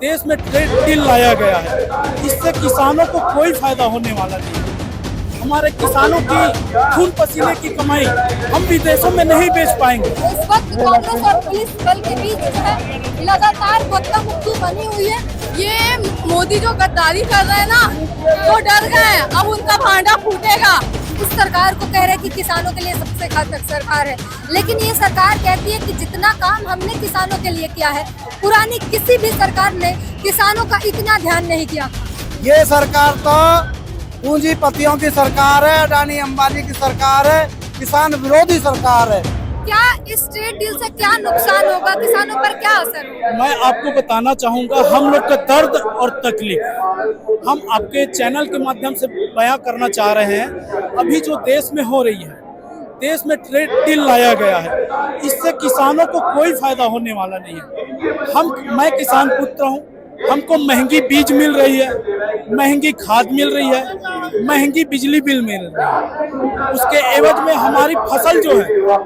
देश में trade deal लाया गया है। इससे किसानों को कोई फायदा होने वाला नहीं। हमारे किसानों की खून पसीने की कमाई हम विदेशों में नहीं बेच पाएंगे। इस वक्त कांग्रेस और पुलिस बल के बीच जो है लगातार धक्का मुक्की बनी हुई है। ये मोदी जो गद्दारी कर रहे हैं ना, वो डर गए, अब उनका भांडा फूटेगा। इस सरकार को कह रहे हैं कि किसानों के लिए सबसे घातक सरकार है, लेकिन ये सरकार कहती है कि जितना काम हमने किसानों के लिए किया है, पुरानी किसी भी सरकार ने किसानों का इतना ध्यान नहीं किया। ये सरकार तो पूंजीपतियों की सरकार है, अडानी अंबानी की सरकार है, किसान विरोधी सरकार है। क्या इस ट्रेड डील से क्या नुकसान होगा, किसानों पर क्या असर होगा? मैं आपको बताना चाहूँगा हम लोग का दर्द और तकलीफ हम आपके चैनल के माध्यम से बयां करना चाह रहे हैं। अभी जो देश में हो रही है, देश में ट्रेड डील लाया गया है, इससे किसानों को कोई फायदा होने वाला नहीं है। मैं किसान पुत्र हूँ, हमको महंगी बीज मिल रही है, महंगी खाद मिल रही है, महंगी बिजली बिल मिल रही है। उसके एवज में हमारी फसल जो है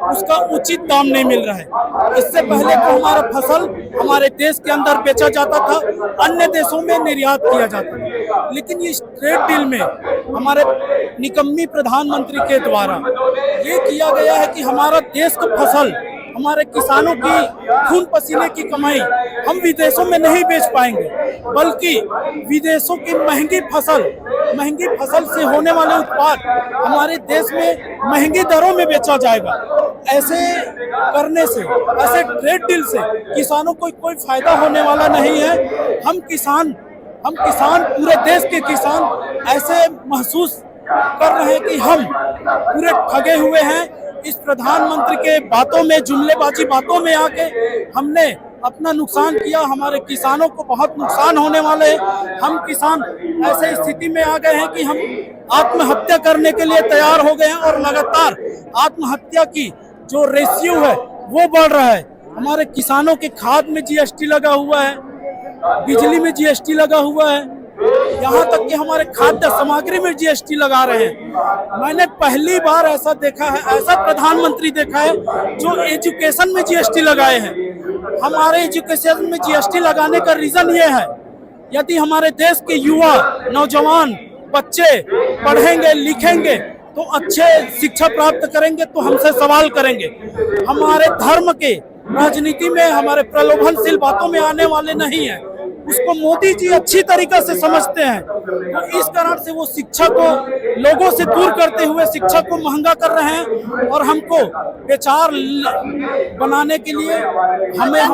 उसका उचित दाम नहीं मिल रहा है। इससे पहले तो हमारा फसल हमारे देश के अंदर बेचा जाता था, अन्य देशों में निर्यात किया जाता था, लेकिन इस ट्रेड डील में हमारे निकम्मी प्रधानमंत्री के द्वारा ये किया गया है कि हमारा देश का फसल, हमारे किसानों की खून पसीने की कमाई हम विदेशों में नहीं बेच पाएंगे, बल्कि विदेशों की महंगी फसल से होने वाले उत्पाद हमारे देश में महंगी दरों में बेचा जाएगा। ऐसे करने से, ऐसे ट्रेड डील से किसानों को कोई फायदा होने वाला नहीं है। हम किसान पूरे देश के किसान ऐसे महसूस कर रहे हैं कि हम पूरे ठगे हुए हैं। इस प्रधानमंत्री के बातों में, जुमलेबाजी बातों में आके हमने अपना नुकसान किया। हमारे किसानों को बहुत नुकसान होने वाले हैं। हम किसान ऐसे स्थिति में आ गए हैं कि हम आत्महत्या करने के लिए तैयार हो गए हैं और लगातार आत्महत्या की जो रेशियो है वो बढ़ रहा है। हमारे किसानों के खाद में जीएसटी लगा हुआ है, बिजली में जीएसटी लगा हुआ है, यहाँ तक कि हमारे खाद्य सामग्री में जीएसटी लगा रहे हैं। मैंने पहली बार ऐसा देखा है, ऐसा प्रधानमंत्री देखा है जो एजुकेशन में जीएसटी लगाए हैं। हमारे एजुकेशन में जीएसटी लगाने का रीजन ये है, यदि हमारे देश के युवा, नौजवान, बच्चे पढ़ेंगे लिखेंगे तो अच्छे शिक्षा प्राप्त करेंगे तो हमसे सवाल करेंगे। हमारे धर्म के राजनीति में, हमारे प्रलोभनशील बातों में आने वाले नहीं है। उसको मोदी जी अच्छी तरीके से समझते हैं, तो इस कारण से वो शिक्षा को लोगों से दूर करते हुए शिक्षा को महंगा कर रहे हैं और हमको बेचार बनाने के लिए हमें आप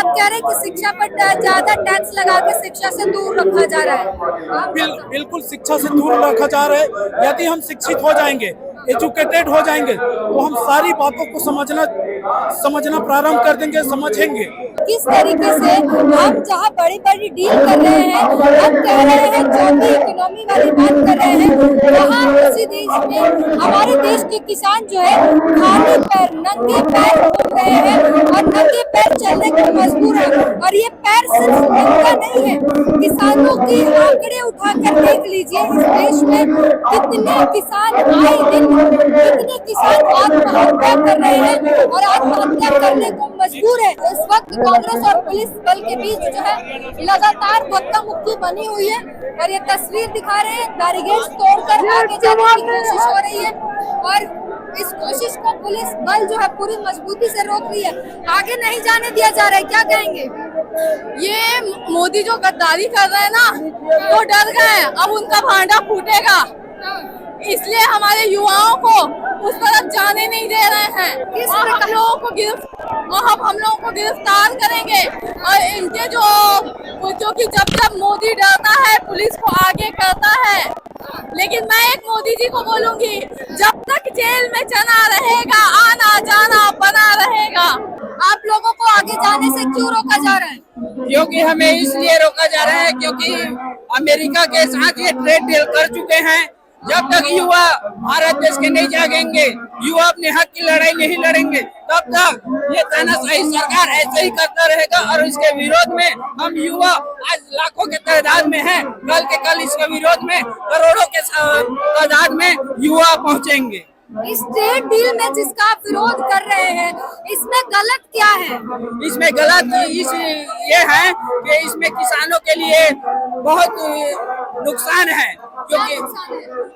कह रहे हैं कि शिक्षा पर ज्यादा टैक्स लगा के शिक्षा से दूर रखा जा रहा है। बिल्कुल शिक्षा से दूर रखा जा रहा है। यदि हम शिक्षित हो जाएंगे, एजुकेटेड हो जाएंगे, तो हम सारी बातों को समझना प्रारंभ कर देंगे, समझेंगे। किस तरीके से हम जहाँ बड़ी बड़ी डील कर रहे हैं, हम कह रहे हैं ज्योति इकोनॉमी वाली बात कर रहे हैं, वहाँ उसी देश में हमारे देश के किसान जो है खाली पैर, नंगे पैर घूम रहे हैं और नंगे पैर चलने को मजबूर है। और ये पैर सिर्फ उनका नहीं है, किसानों की आंकड़े उठाकर देख लीजिए इस देश में कितने किसान आए दिन, कितने किसान आत्महत्या कर रहे हैं और आत्महत्या करने को मजबूर है। इस वक्त कांग्रेस और पुलिस बल के बीच जो है लगातार धक्का मुक्की बनी हुई है और ये तस्वीर दिखा रहे हैं, बैरिकेड्स तोड़कर आगे जाने की कोशिश हो रही है और इस कोशिश को पुलिस बल जो है पूरी मजबूती से रोक रही है, आगे नहीं जाने दिया जा रहा है। क्या कहेंगे? ये मोदी जो गद्दारी कर रहे हैं ना, वो डर गए, अब उनका भांडा फूटेगा, इसलिए हमारे युवाओं को उस तरफ जाने नहीं दे रहे हैं। हम लोगों को गिरफ्तार करेंगे और इनके जो कि जब मोदी डरता है पुलिस को आगे करता है। लेकिन मैं एक मोदी जी को बोलूंगी, जब तक जेल में चना रहेगा, आना जाना बना रहेगा। आप लोगों को आगे जाने से क्यों रोका जा रहा है? क्योंकि हमें इसलिए रोका जा रहा है क्योंकि अमेरिका के साथ ये ट्रेड डील कर चुके हैं। जब तक युवा भारत देश के नहीं जागेंगे, युवा अपने हक की लड़ाई नहीं लड़ेंगे, तब तक ये तानाशाही सरकार ऐसे ही करता रहेगा। और इसके विरोध में हम युवा आज लाखों के तादाद में हैं, कल के कल इसके विरोध में करोड़ों के तादाद में युवा पहुंचेंगे। इस ट्रेड डील में जिसका आप विरोध कर रहे हैं, इसमें गलत क्या है? इसमें गलत ये है कि इसमें किसानों के लिए बहुत नुकसान है, क्योंकि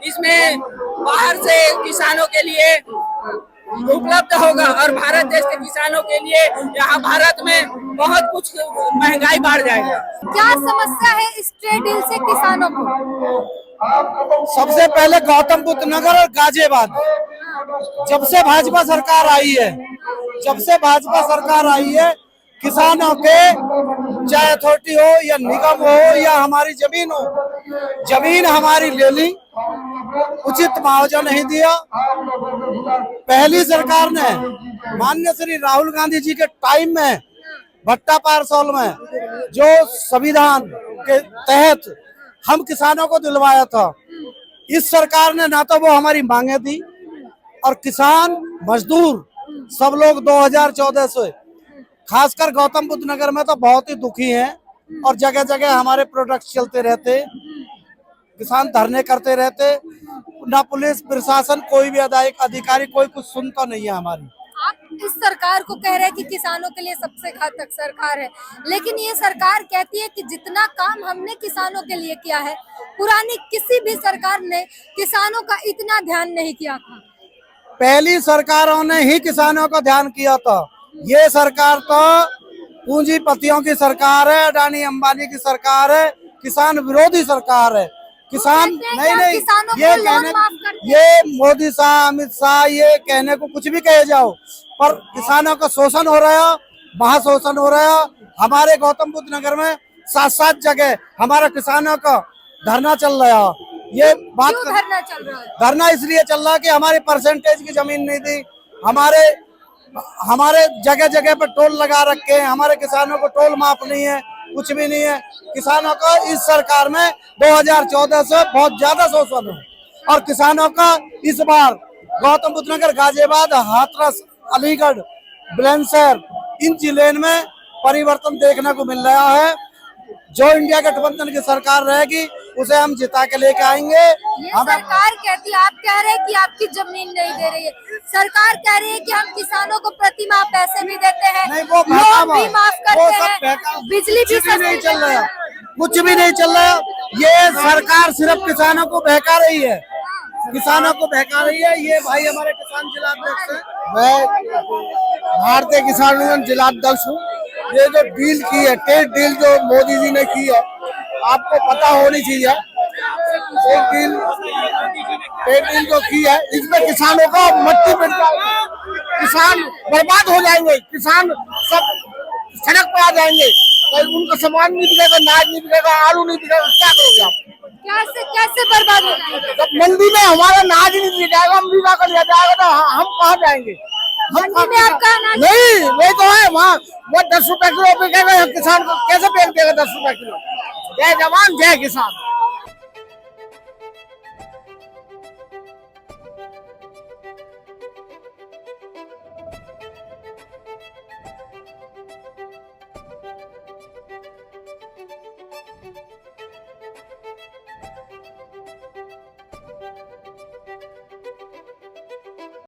इसमें बाहर से किसानों के लिए उपलब्ध होगा और भारत देश के किसानों के लिए यहाँ भारत में बहुत कुछ महंगाई बढ़ जाएगा। क्या समस्या है इस ट्रेड डील से किसानों को? सबसे पहले गौतम बुद्ध नगर और गाजियाबाद, जब से भाजपा सरकार आई है, किसानों के चाहे अथॉरिटी हो या निगम हो या हमारी जमीन हमारी ले ली, उचित मुआवजा नहीं दिया। पहली सरकार ने माननीय श्री राहुल गांधी जी के टाइम में भट्टा पारसौल में जो संविधान के तहत हम किसानों को दिलवाया था, इस सरकार ने ना तो वो हमारी मांगे दी, और किसान मजदूर सब लोग 2014 से खासकर गौतम बुद्ध नगर में तो बहुत ही दुखी हैं, और जगह जगह हमारे प्रोडक्ट चलते रहते, किसान धरने करते रहते, ना पुलिस प्रशासन कोई भी अधिकारी कोई कुछ सुनता नहीं है हमारी। आप इस सरकार को कह रहे हैं कि किसानों के लिए सबसे घातक सरकार है, लेकिन ये सरकार कहती है कि जितना काम हमने किसानों के लिए किया है, पुरानी किसी भी सरकार ने किसानों का इतना ध्यान नहीं किया था। पहली सरकारों ने ही किसानों का ध्यान किया था। ये सरकार तो पूंजीपतियों की सरकार है, अडानी अंबानी की सरकार है, किसान विरोधी सरकार है। किसान नहीं ये मोदी शाह, अमित शाह ये कहने को कुछ भी कहे जाओ, पर किसानों का शोषण हो रहा है, महाशोषण हो रहा है। हमारे गौतम बुद्ध नगर में 7 जगह हमारा किसानों का धरना चल रहा है। ये बात धरना चल रहा है? धरना इसलिए चल रहा है कि हमारी परसेंटेज की जमीन नहीं दी, हमारे जगह जगह पर टोल लगा रखे हैं, हमारे किसानों को टोल माफ नहीं है, कुछ भी नहीं है। किसानों का इस सरकार में 2014 से बहुत ज्यादा शोषण है, और किसानों का इस बार गौतम बुद्ध नगर, गाजियाबाद, हाथरस, अलीगढ़, बुलंदशहर इन जिले में परिवर्तन देखने को मिल रहा है। जो इंडिया गठबंधन की सरकार रहेगी उसे हम जिता के लेके आएंगे। ये सरकार कहती है, आप कह रहे हैं कि आपकी जमीन नहीं दे रही है, सरकार कह रही है कि हम किसानों को प्रति माह पैसे भी देते हैं, लोन भी माफ करते हैं, बिजली भी नहीं चल रहा, कुछ भी नहीं चल रहा। ये सरकार सिर्फ किसानों को बहका रही है, ये भाई हमारे किसान जिलाध्यक्ष है, मैं भारतीय किसान यूनियन जिलाध्यक्ष हूँ। ये जो डील की है, ट्रेड डील जो मोदी जी ने की है, आपको पता होनी चाहिए। ट्रेड डील जो की है, इसमें किसानों का मट्टी मिट जाएगी, किसान बर्बाद हो जाएंगे, किसान सब सड़क पे आ जाएंगे, उनका सामान नहीं बिकेगा, अनाज नहीं बिकेगा, आलू नहीं बिकेगा, क्या करोगे आप? कैसे बर्बाद हो जाएंगे? जब मंडी में हमारा अनाज नहीं मिल जाएगा, हम बीमा कर लिया जाएगा, तो हम कहाँ जाएंगे? मंडी में आपका अनाज नहीं, वही तो है, वहाँ वो 10 रुपए किलो बिकेगा, किसान को कैसे बेच देगा 10 रुपए किलो? जय जवान जय किसान।